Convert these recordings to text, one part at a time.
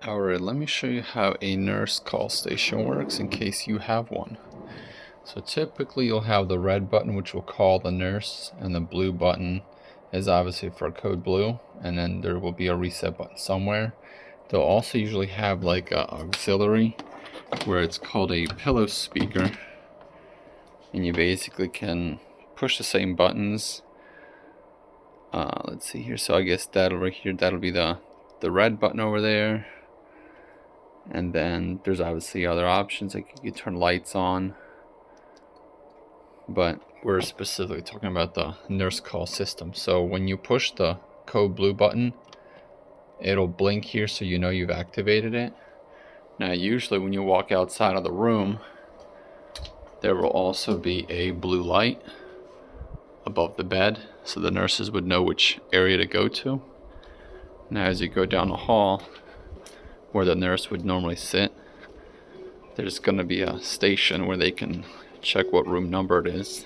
Alright, let me show you how a nurse call station works in case you have one. So typically you'll have the red button which will call the nurse, and the blue button is obviously for code blue, and then there will be a reset button somewhere. They'll also usually have like an auxiliary where it's called a pillow speaker, and you basically can push the same buttons. Let's see here, so I guess that'll right here, that'll be the red button over there. And then there's obviously other options, like you can turn lights on, but we're specifically talking about the nurse call system. So when you push the code blue button, it'll blink here so you know you've activated it. Now usually when you walk outside of the room, there will also be a blue light above the bed, so the nurses would know which area to go to. Now as you go down the hall where the nurse would normally sit, there's going to be a station where they can check what room number it is.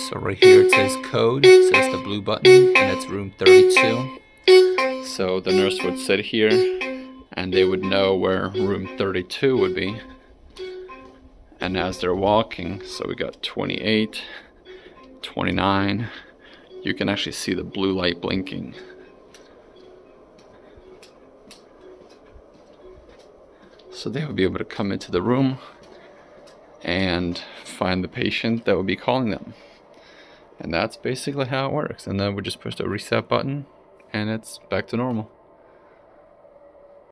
So right here it says code, it says the blue button, and it's room 32. So the nurse would sit here and they would know where room 32 would be. And as they're walking, so we got 28, 29, you can actually see the blue light blinking. So they would be able to come into the room and find the patient that would be calling them. And that's basically how it works. And then we just push the reset button and it's back to normal.